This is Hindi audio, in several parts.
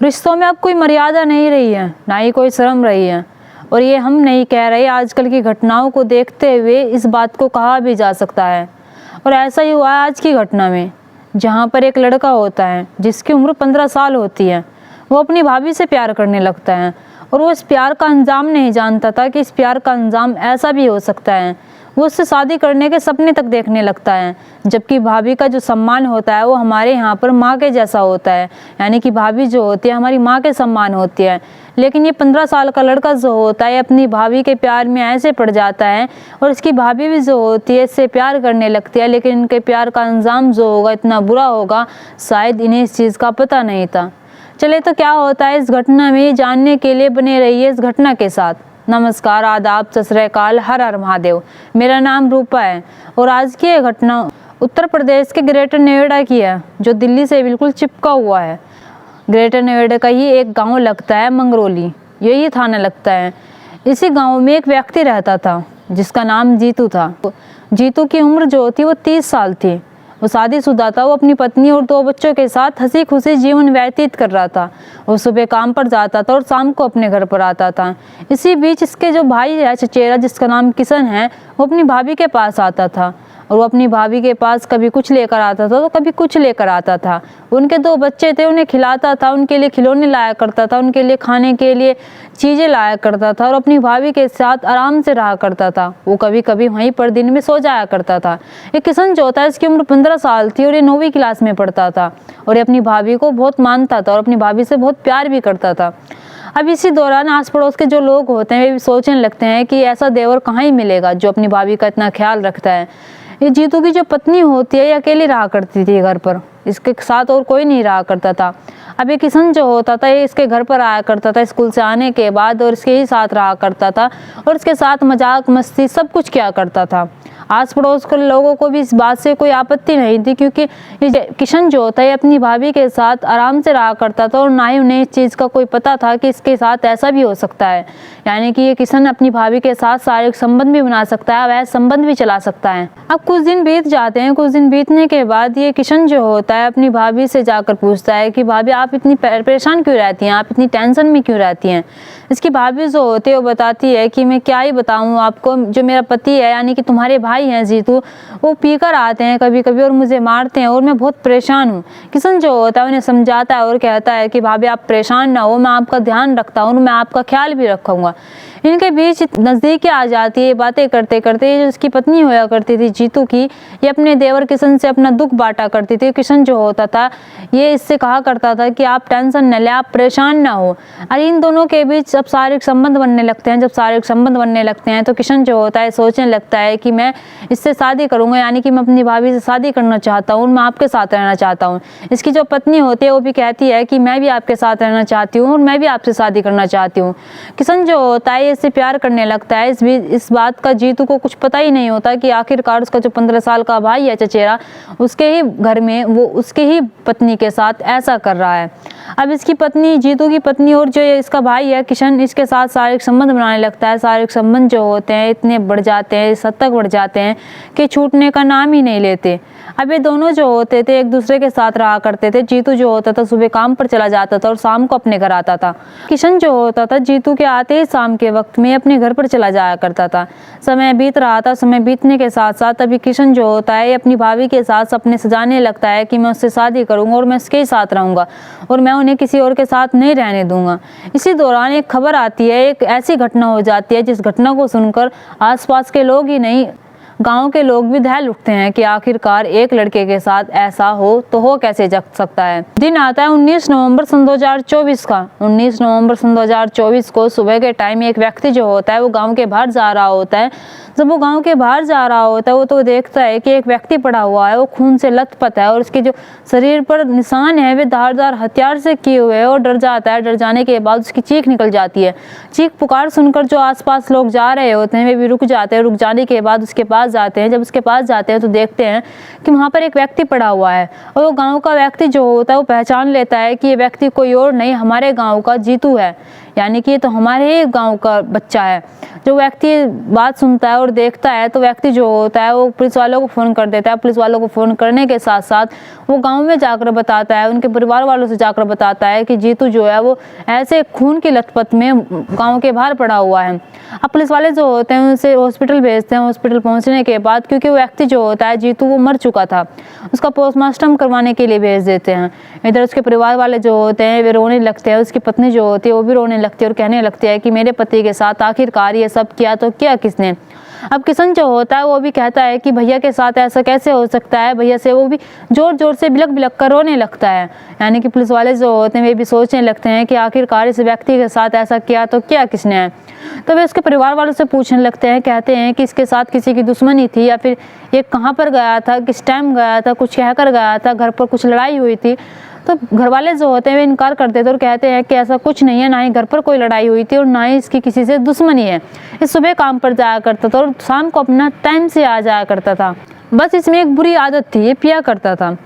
रिश्तों में अब कोई मर्यादा नहीं रही है, ना ही कोई शर्म रही है। और ये हम नहीं कह रहे, आजकल की घटनाओं को देखते हुए इस बात को कहा भी जा सकता है। और ऐसा ही हुआ है आज की घटना में, जहाँ पर एक लड़का होता है जिसकी उम्र 15 साल होती है। वो अपनी भाभी से प्यार करने लगता है और वो इस प्यार का अंजाम नहीं जानता था कि इस प्यार का अंजाम ऐसा भी हो सकता है। वो उससे शादी करने के सपने तक देखने लगता है, जबकि भाभी का जो सम्मान होता है वो हमारे यहाँ पर माँ के जैसा होता है, यानी कि भाभी जो होती है हमारी माँ के सम्मान होती है। लेकिन ये 15 साल का लड़का जो होता है अपनी भाभी के प्यार में ऐसे पड़ जाता है, और इसकी भाभी भी जो होती है इससे प्यार करने लगती है, लेकिन इनके प्यार का अंजाम जो होगा इतना बुरा होगा, शायद इन्हें इस चीज़ का पता नहीं था। चले तो क्या होता है इस घटना में, जानने के लिए बने रहिए इस घटना के साथ। नमस्कार, आदाब, सत श्री अकाल, हर हर महादेव। मेरा नाम रूपा है और आज की ये घटना उत्तर प्रदेश के ग्रेटर नोएडा की है, जो दिल्ली से बिल्कुल चिपका हुआ है। ग्रेटर नोएडा का ही एक गांव लगता है मंगरौली, यही थाना लगता है। इसी गांव में एक व्यक्ति रहता था जिसका नाम जीतू था। जीतू की उम्र जो थी वो 30 साल थी। वो शादीशुदा था। वो अपनी पत्नी और 2 बच्चों के साथ हंसी खुशी जीवन व्यतीत कर रहा था। वो सुबह काम पर जाता था और शाम को अपने घर पर आता था। इसी बीच इसके जो भाई है चचेरा, जिसका नाम किशन है, वो अपनी भाभी के पास आता था और वो अपनी भाभी के पास कभी कुछ लेकर आता था तो कभी कुछ लेकर आता था। उनके 2 बच्चे थे, उन्हें खिलाता था, उनके लिए खिलौने लाया करता था, उनके लिए खाने के लिए चीज़ें लाया करता था और अपनी भाभी के साथ आराम से रहा करता था। वो कभी कभी वहीं पर दिन में सो जाया करता था। ये किशन जो होता है इसकी उम्र 15 साल थी और ये 9वीं क्लास में पढ़ता था और ये अपनी भाभी को बहुत मानता था और अपनी भाभी से बहुत प्यार भी करता था। अब इसी दौरान आस पड़ोस के जो लोग होते हैं वे भी सोचने लगते हैं कि ऐसा देवर कहाँ ही मिलेगा जो अपनी भाभी का इतना ख्याल रखता है। ये जीतू की जो पत्नी होती है ये अकेली रहा करती थी घर पर, इसके साथ और कोई नहीं रहा करता था। अब ये किशन जो होता था ये इसके घर पर आया करता था स्कूल से आने के बाद और इसके ही साथ रहा करता था और इसके साथ मजाक मस्ती सब कुछ किया करता था। आस पड़ोस के लोगों को भी इस बात से कोई आपत्ति नहीं थी, क्योंकि ये किशन जो होता है अपनी भाभी के साथ आराम से रहा करता था और ना ही उन्हें इस चीज़ का कोई पता था कि इसके साथ ऐसा भी हो सकता है, यानी कि ये किशन अपनी भाभी के साथ शारीरिक संबंध भी बना सकता है, वैसे संबंध भी चला सकता है। अब कुछ दिन बीत जाते हैं। कुछ दिन बीतने के बाद ये किशन जो होता है अपनी भाभी से जाकर पूछता है कि भाभी आप इतनी परेशान क्यों रहती हैं, आप इतनी टेंशन में क्यों रहती हैं। इसकी भाभी जो होती है वो बताती है कि मैं क्या ही बताऊँ आपको, जो मेरा पति है यानी कि तुम्हारे भाई हैं जीतू, वो पीकर आते हैं कभी कभी और मुझे मारते हैं और मैं बहुत परेशान हूँ। किशन जो होता है उन्हें समझाता है और कहता है कि भाभी आप परेशान ना हो, मैं आपका ध्यान रखता हूँ, मैं आपका ख्याल भी रखूँगा। इनके बीच नज़दीकी आ जाती है। बातें करते करते जो उसकी पत्नी होया करती थी जीतू की, ये अपने देवर किशन से अपना दुख बांटा करती थी। किशन जो होता था ये इससे कहा करता था कि आप टेंशन न ले, आप परेशान ना हो। और इन दोनों के बीच अब शारीरिक संबंध बनने लगते हैं। जब शारीरिक संबंध बनने लगते हैं तो किशन जो होता है सोचने लगता है कि मैं इससे शादी करूंगा, यानी कि मैं अपनी भाभी से शादी करना चाहता हूँ, मैं आपके साथ रहना चाहता हूँ। इसकी जो पत्नी होती है वो भी कहती है कि मैं भी आपके साथ रहना चाहती हूँ और मैं भी आपसे शादी करना चाहती हूँ। किशन जो होता है इससे प्यार करने लगता है। इस बात का जीतू को कुछ पता ही नहीं होता कि आखिरकार उसका जो 15 साल का भाई है चचेरा, उसके ही घर में वो उसके ही पत्नी के साथ ऐसा कर रहा है। अब इसकी पत्नी, जीतू की पत्नी और जो इसका भाई है किशन, इसके साथ शारीरिक संबंध बनाने लगता है। शारीरिक संबंध जो होते हैं इतने बढ़ जाते हैं, इस हद तक बढ़ जाते हैं कि छूटने का नाम ही नहीं लेते। अब ये दोनों जो होते थे एक दूसरे के साथ रहा करते थे। जीतू जो होता था सुबह काम पर चला जाता था और शाम को अपने घर आता था। किशन जो होता था जीतू के आते ही शाम के वक्त में अपने घर पर चला जाया करता था। समय बीत रहा था। समय बीतने के साथ साथ अभी किशन जो होता है अपनी भाभी के साथ सपने सजाने लगता है कि मैं उससे शादी करूंगा और मैं उसके ही साथ रहूंगा और मैं उन्हें किसी और के साथ नहीं रहने दूंगा। इसी दौरान एक खबर आती है, एक ऐसी घटना हो जाती है जिस घटना को सुनकर आसपास के लोग ही नहीं, गांव के लोग भी दहल उठते हैं कि आखिरकार एक लड़के के साथ ऐसा हो तो हो कैसे जा सकता है। दिन आता है 19 नवंबर सन 2024 का। 19 नवंबर सन 2024 को सुबह के टाइम एक व्यक्ति जो होता है वो गांव के बाहर जा रहा होता है। जब वो गांव के बाहर जा रहा होता है वो तो देखता है कि एक व्यक्ति पड़ा हुआ है, वो खून से लथपथ है और उसके जो शरीर पर निशान है वे धारदार हथियार से किए हुए हैं और डर जाता है। डर जाने के बाद उसकी चीख निकल जाती है। चीख पुकार सुनकर जो आसपास लोग जा रहे होते हैं वे भी रुक जाते हैं। रुक जाने के बाद उसके पास जाते हैं। जब उसके पास जाते हैं तो देखते हैं कि वहाँ पर एक व्यक्ति पड़ा हुआ है और वो गाँव का व्यक्ति जो होता है वो पहचान लेता है कि ये व्यक्ति कोई और नहीं, हमारे गाँव का जीतू है। यानी कि ये तो हमारे ही गांव का बच्चा है। जो व्यक्ति बात सुनता है और देखता है तो व्यक्ति जो होता है वो पुलिस वालों को फ़ोन कर देता है। पुलिस वालों को फ़ोन करने के साथ साथ वो गांव में जाकर बताता है, उनके परिवार वालों से जाकर बताता है कि जीतू जो है वो ऐसे खून की लथपथ में गांव के बाहर पड़ा हुआ है। अब पुलिस वाले जो होते हैं उसे हॉस्पिटल भेजते हैं। हॉस्पिटल पहुंचने के बाद क्योंकि वो व्यक्ति जो होता है जीतू वो मर चुका था, उसका पोस्टमार्टम करवाने के लिए भेज देते हैं। इधर उसके परिवार वाले जो होते हैं वे रोने लगते हैं, उसकी पत्नी जो होती है वो भी रोने लगती है और कहने लगती है कि मेरे पति के साथ आखिरकार ये सब किया तो किया किसने। अब किशन जो होता है वो भी कहता है कि भैया के साथ ऐसा कैसे हो सकता है, भैया से वो भी जोर जोर से बिलक बिलक कर रोने लगता है। यानी कि पुलिस वाले जो होते हैं वे भी सोचने लगते हैं कि आखिरकार इस व्यक्ति के साथ ऐसा किया तो किया किसने है। तो वे उसके परिवार वालों से पूछने लगते हैं, कहते हैं कि इसके साथ किसी की दुश्मनी थी या फिर ये कहाँ पर गया था, किस टाइम गया था, कुछ कहकर गया था, घर पर कुछ लड़ाई हुई थी। तो घर वाले जो होते हैं वे इनकार कर देते और कहते हैं कि ऐसा कुछ नहीं है, ना ही घर पर कोई लड़ाई हुई थी और ना ही इसकी किसी से दुश्मनी है। ये सुबह काम पर जाया करता था और शाम को अपना टाइम से आ जाया करता था। बस इसमें एक बुरी आदत थी, ये पिया करता था।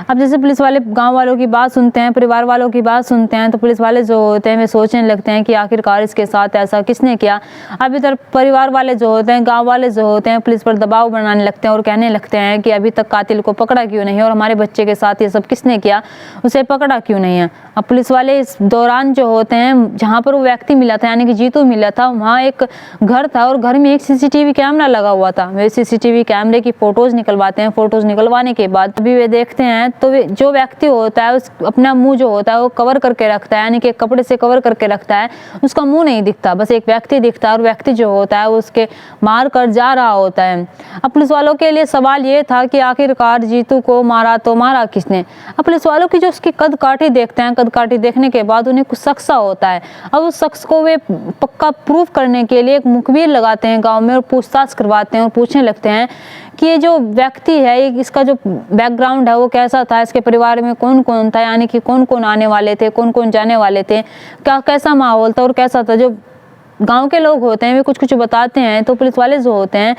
अब जैसे पुलिस वाले गांव वालों की बात सुनते हैं, परिवार वालों की बात सुनते हैं, तो पुलिस वाले जो होते हैं वे सोचने लगते हैं कि आखिरकार इसके साथ ऐसा किसने किया। अब इधर परिवार वाले जो होते हैं, गांव वाले जो होते हैं पुलिस पर दबाव बनाने लगते हैं और कहने लगते हैं कि अभी तक कातिल को पकड़ा क्यों नहीं और हमारे बच्चे के साथ ये सब किसने किया, उसे पकड़ा क्यों नहीं है। अब पुलिस वाले इस दौरान जो होते हैं जहाँ पर वो व्यक्ति मिला था यानी कि जीतू मिला था, वहाँ एक घर था और घर में एक CCTV कैमरा लगा हुआ था। वे CCTV कैमरे की फोटोज निकलवाते हैं। फोटोज निकलवाने के बाद अभी वे देखते हैं तो वे जो व्यक्ति होता है उस अपना मुंह जो होता है वो कवर करके रखता है, यानी कि कपड़े से कवर करके रखता है, उसका मुंह नहीं दिखता, बस एक व्यक्ति दिखता है और व्यक्ति जो होता है वो उसके मार कर जा रहा होता है। अब पुलिस वालों के लिए सवाल ये था कि आखिरकार जीतू को मारा तो मारा किसने। अब पुलिस वालों की जो उसकी कद काठी देखते हैं, कद काठी देखने के बाद उन्हें कुछ शख्स होता है। अब उस शख्स को वे पक्का प्रूफ करने के लिए एक मुखबिर लगाते हैं गाँव में और पूछताछ करवाते हैं और पूछने लगते हैं कि ये जो व्यक्ति है इसका जो बैकग्राउंड है वो कैसा था, इसके परिवार में कौन कौन था, यानी कि कौन कौन आने वाले थे, कौन कौन जाने वाले थे, क्या कैसा माहौल था और कैसा था। जो गांव के लोग होते हैं वे कुछ कुछ बताते हैं तो पुलिस वाले जो होते हैं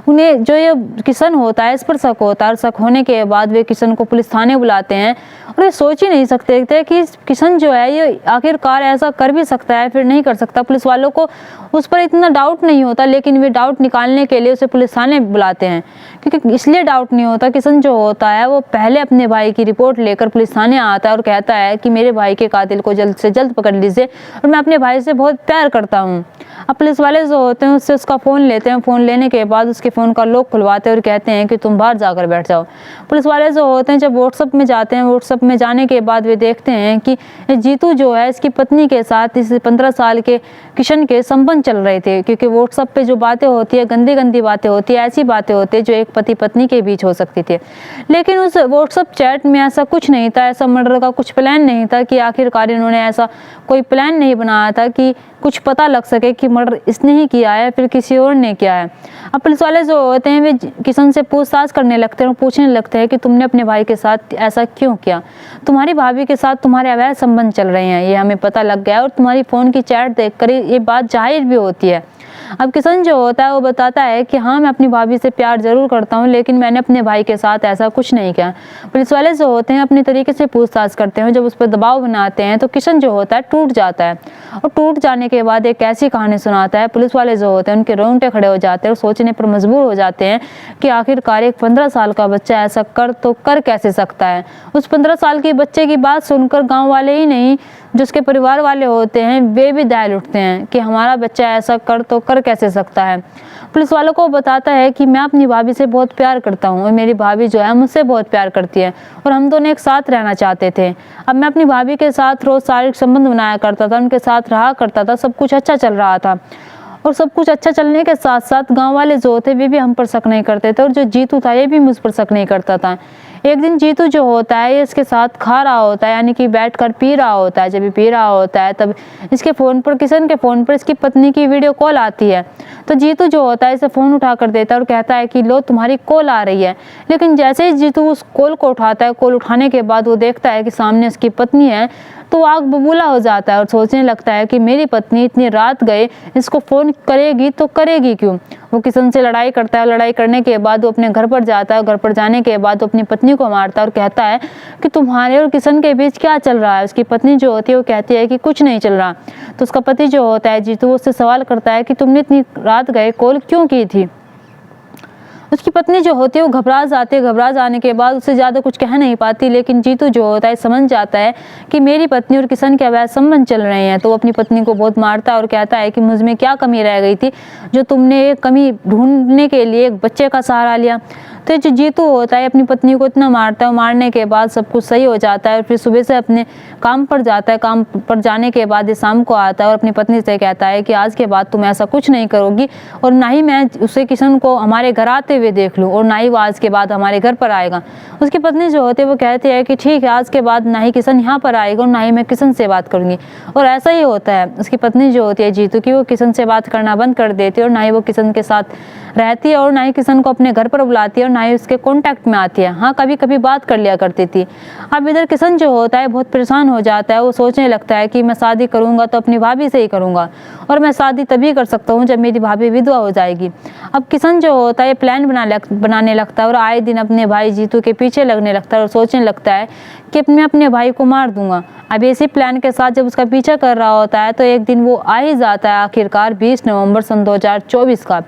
उन्हें जो ये किशन होता है इस पर शक होता है और शक होने के बाद वे किशन को पुलिस थाने बुलाते हैं और ये सोच ही नहीं सकते थे कि किशन जो है ये आखिरकार ऐसा कर भी सकता है फिर नहीं कर सकता। पुलिस वालों को उस पर इतना डाउट नहीं होता, लेकिन वे डाउट निकालने के लिए उसे पुलिस थाने बुलाते हैं। क्योंकि इसलिए डाउट नहीं होता, किशन जो होता है वो पहले अपने भाई की रिपोर्ट लेकर पुलिस थाने आता है और कहता है कि मेरे भाई के कातिल को जल्द से जल्द पकड़ लीजिए और मैं अपने भाई से बहुत प्यार करता हूँ। अब पुलिस वाले जो होते हैं उससे उसका फ़ोन लेते हैं। फ़ोन लेने के बाद उसके फ़ोन का लॉक खुलवाते हैं और कहते हैं कि तुम बाहर जाकर बैठ जाओ। पुलिस वाले जो होते हैं जब व्हाट्सएप में जाते हैं, व्हाट्सएप में जाने के बाद वे देखते हैं कि जीतू जो है इसकी पत्नी के साथ इस 15 साल के किशन के संबंध चल रहे थे। क्योंकि व्हाट्सएप पे जो बातें होती है, गंदी गंदी बातें होती है, ऐसी बातें होती है जो एक पति पत्नी के बीच हो सकती थी। लेकिन उस व्हाट्सएप चैट में ऐसा कुछ नहीं था, ऐसा मर्डर का कुछ प्लान नहीं था कि आखिरकार इन्होंने ऐसा कोई प्लान नहीं बनाया था कि कुछ पता लग सके कि मर्डर इसने ही किया है फिर किसी और ने किया है। अब पुलिस वाले जो होते हैं वे किशन से पूछताछ करने लगते हैं और पूछने लगते हैं कि तुमने अपने भाई के साथ ऐसा क्यों किया, तुम्हारी भाभी के साथ तुम्हारे अवैध संबंध चल रहे हैं, ये हमें पता लग गया और तुम्हारी फ़ोन की चैट देखकर ये बात जाहिर भी होती है। अब किशन जो होता है वो बताता है कि हाँ मैं अपनी भाभी से प्यार जरूर करता हूँ लेकिन मैंने अपने भाई के साथ ऐसा कुछ नहीं किया। पुलिस वाले जो होते हैं अपने तरीके से पूछताछ करते हैं, जब उस पर दबाव बनाते हैं तो किशन जो होता है टूट जाता है और टूट जाने के बाद एक ऐसी कहानी सुनाता है। पुलिस वाले जो होते हैं उनके रोंगटे खड़े हो जाते हैं और सोचने पर मजबूर हो जाते हैं कि आखिरकार एक 15 साल का बच्चा ऐसा कर कैसे सकता है। उस 15 साल के बच्चे की बात सुनकर गाँव वाले ही नहीं जो उसके परिवार वाले होते हैं वे भी दहल उठते हैं कि हमारा बच्चा ऐसा कर कैसे सकता है। पुलिस वालों को बताता है कि मैं अपनी भाभी से बहुत प्यार करता हूँ और मेरी भाभी जो है मुझसे बहुत प्यार करती है और हम दोनों एक साथ रहना चाहते थे। अब मैं अपनी भाभी के साथ रोज़ शारीरिक संबंध बनाया करता था, उनके साथ रहा करता था, सब कुछ अच्छा चल रहा था और सब कुछ अच्छा चलने के साथ साथ गांव वाले जो थे वे भी हम पर शक नहीं करते थे और जो जीतू था ये भी मुझ पर शक नहीं करता था। एक दिन जीतू जो होता है ये इसके साथ खा रहा होता है, यानी कि बैठकर पी रहा होता है। जब ये पी रहा होता है तब इसके फ़ोन पर, किशन के फ़ोन पर इसकी पत्नी की वीडियो कॉल आती है। तो जीतू जो होता है इसे फ़ोन उठा कर देता है और कहता है कि लो तुम्हारी कॉल आ रही है। लेकिन जैसे ही जीतू उस कॉल को उठाता है, कॉल उठाने के बाद वो देखता है कि सामने उसकी पत्नी है तो आग बबूला हो जाता है और सोचने लगता है कि मेरी पत्नी इतनी रात गए, इसको फ़ोन करेगी तो करेगी क्यों। वो किशन से लड़ाई करता है, लड़ाई करने के बाद वो अपने घर पर जाता है। घर पर जाने के बाद वो अपनी पत्नी को मारता है और कहता है कि तुम्हारे और किशन के बीच क्या चल रहा है। उसकी पत्नी जो होती है वो कहती है कि कुछ नहीं चल रहा। तो उसका पति जो होता है जीतू, वो उससे सवाल करता है कि तुमने इतनी रात गए कॉल क्यों की थी। उसकी पत्नी जो होती है वो घबरा जाती है। घबरा जाने के बाद उससे ज़्यादा कुछ कह नहीं पाती, लेकिन जीतू जो होता है समझ जाता है कि मेरी पत्नी और किशन के अवैध संबंध चल रहे हैं। तो वो अपनी पत्नी को बहुत मारता है और कहता है कि मुझ में क्या कमी रह गई थी जो तुमने एक कमी ढूंढने के लिए एक बच्चे का सहारा लिया। तो जो जीतू होता है अपनी पत्नी को इतना मारता है, मारने के बाद सब कुछ सही हो जाता है और फिर सुबह से अपने काम पर जाता है। काम पर जाने के बाद ये शाम को आता है और अपनी पत्नी से कहता है कि आज के बाद तुम ऐसा कुछ नहीं करोगी और ना ही मैं उसे किशन को हमारे घर आते हुए देख लूँ और ना ही वो आज के बाद हमारे घर पर आएगा। उसकी पत्नी जो होती है वो कहती है कि ठीक है, आज के बाद ना ही किशन यहाँ पर आएगा और ना ही मैं किशन से बात करूँगी। और ऐसा ही होता है। उसकी पत्नी जो होती है जीतू की, वो किशन से बात करना बंद कर देती है और ना ही वो किशन के साथ रहती है और ना ही किशन को अपने घर पर बुलाती है और ना ही उसके कांटेक्ट में आती है। हाँ, कभी कभी बात कर लिया करती थी। अब इधर किशन जो होता है बहुत परेशान हो जाता है। वो सोचने लगता है कि मैं शादी करूंगा तो अपनी भाभी से ही करूंगा और मैं शादी तभी कर सकता हूँ जब मेरी भाभी विधवा हो जाएगी। अब किशन जो होता है प्लान बनाने लगता है और आए दिन अपने भाई जीतू के पीछे लगने लगता है और सोचने लगता है कि मैं अपने भाई को मार दूंगा। अब इसी प्लान के साथ जब उसका पीछा कर रहा होता है तो एक दिन वो आ ही जाता है आखिरकार 20 नवंबर सन 2024 का।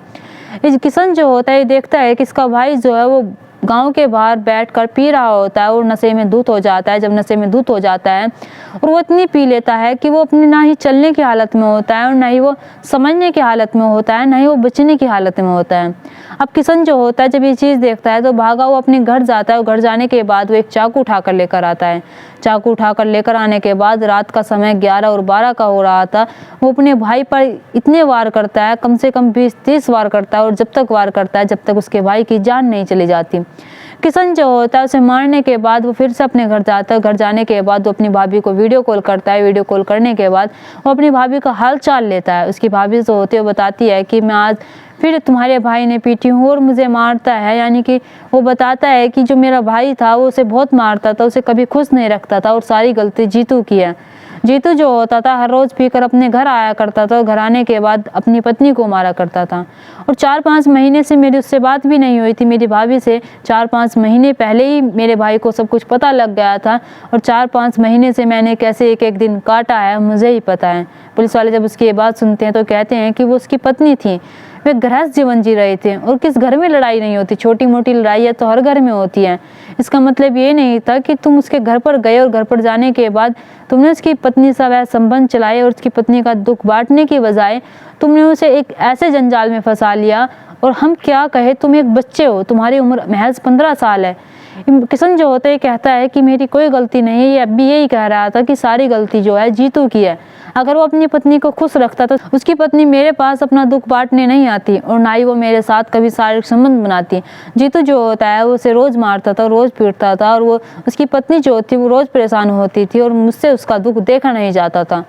किशन जो होता है देखता है कि इसका भाई जो है वो गांव के बाहर बैठकर पी रहा होता है और नशे में धुत हो जाता है। जब नशे में धुत हो जाता है और वो इतनी पी लेता है कि वो अपनी ना ही चलने की हालत में होता है और ना ही वो समझने की हालत में होता है, ना ही वो बचने की हालत में होता है। अब किशन जो होता है जब ये चीज़ देखता है तो भागा वो अपने घर जाता है और घर जाने के बाद वो एक चाकू उठाकर लेकर आता है। चाकू उठाकर लेकर आने के बाद रात का समय 11 और 12 का हो रहा था। वो अपने भाई पर इतने वार करता है, कम से कम 20-30 वार करता है और जब तक वार करता है जब तक उसके भाई की जान नहीं चली जाती। किशन जो होता है उसे मारने के बाद वो फिर से अपने घर जाता है। घर जाने के बाद वो अपनी भाभी को वीडियो कॉल करता है। वीडियो कॉल करने के बाद वो अपनी भाभी का हाल चाल लेता है। उसकी भाभी जो होती है वो बताती है कि मैं आज फिर तुम्हारे भाई ने पीटी हूँ और मुझे मारता है। यानी कि वो बताता है कि जो मेरा भाई था वो उसे बहुत मारता था, उसे कभी खुश नहीं रखता था और सारी गलती जीतू की है। जीतू जो होता था हर रोज़ पीकर अपने घर आया करता था और घर आने के बाद अपनी पत्नी को मारा करता था। और 4-5 महीने से मेरी उससे बात भी नहीं हुई थी। मेरी भाभी से 4-5 महीने पहले ही मेरे भाई को सब कुछ पता लग गया था और 4-5 महीने से मैंने कैसे एक एक दिन काटा है मुझे ही पता है। पुलिस वाले जब उसकी ये बात सुनते हैं तो कहते हैं कि वो उसकी पत्नी थी, वे गृहस्थ जीवन जी रहे थे और किस घर में लड़ाई नहीं होती। छोटी मोटी लड़ाइयाँ तो हर घर में होती हैं। इसका मतलब ये नहीं था कि तुम उसके घर पर गए और घर पर जाने के बाद तुमने उसकी पत्नी से वह संबंध चलाए और उसकी पत्नी का दुख बांटने की बजाय तुमने उसे एक ऐसे जंजाल में फंसा लिया। और हम क्या कहे, तुम एक बच्चे हो, तुम्हारी उम्र महज 15 साल है। किशन जो होता है कहता है कि मेरी कोई गलती नहीं है। ये अब भी यही कह रहा था कि सारी गलती जो है जीतू की है। अगर वो अपनी पत्नी को खुश रखता तो उसकी पत्नी मेरे पास अपना दुख बांटने नहीं आती और ना ही वो मेरे साथ कभी शारीरिक संबंध बनाती। जीतू जो होता है वो उसे रोज़ मारता था, रोज़ पीटता था और वो उसकी पत्नी जो होती वो रोज़ परेशान होती थी और मुझसे उसका दुख देखा नहीं जाता था।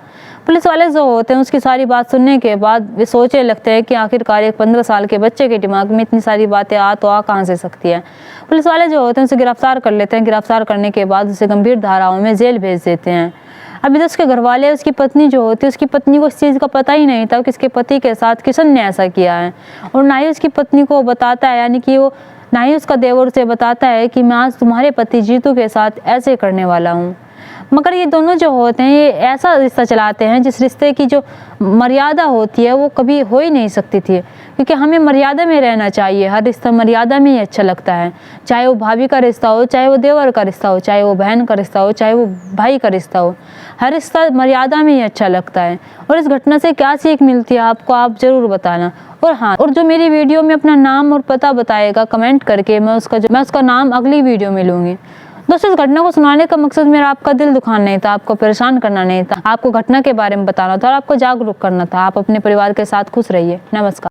पुलिस वाले जो होते हैं उसकी सारी बात सुनने के बाद वे सोचने लगते हैं कि आखिरकार एक 15 साल के बच्चे के दिमाग में इतनी सारी बातें आ कहाँ से सकती है। पुलिस वाले जो होते हैं उसे गिरफ्तार कर लेते हैं। गिरफ्तार करने के बाद उसे गंभीर धाराओं में जेल भेज देते हैं। अभी तो उसके घर वाले, उसकी पत्नी जो होती है, उसकी पत्नी को इस चीज़ का पता ही नहीं था कि उसके पति के साथ किशन ने ऐसा किया है और ना ही उसकी पत्नी को बताता है। यानी कि वो ना ही उसका देवर उसे बताता है कि मैं आज तुम्हारे पति जीतू के साथ ऐसे करने वाला हूँ। मगर ये दोनों जो होते हैं ये ऐसा रिश्ता चलाते हैं जिस रिश्ते की जो मर्यादा होती है वो कभी हो ही नहीं सकती थी, क्योंकि हमें मर्यादा में रहना चाहिए। हर रिश्ता मर्यादा में ही अच्छा लगता है, चाहे वो भाभी का रिश्ता हो, चाहे वो देवर का रिश्ता हो, चाहे वो बहन का रिश्ता हो, चाहे वो भाई का रिश्ता हो। हर रिश्ता मर्यादा में ही अच्छा लगता है। और इस घटना से क्या सीख मिलती है आपको, आप ज़रूर बताना। और हाँ, और जो मेरी वीडियो में अपना नाम और पता बताएगा कमेंट करके, मैं उसका नाम अगली वीडियो में लूँगी। दोस्तों, इस घटना को सुनाने का मकसद मेरा आपका दिल दुखाना नहीं था, आपको परेशान करना नहीं था, आपको घटना के बारे में बताना था और आपको जागरूक करना था। आप अपने परिवार के साथ खुश रहिए। नमस्कार।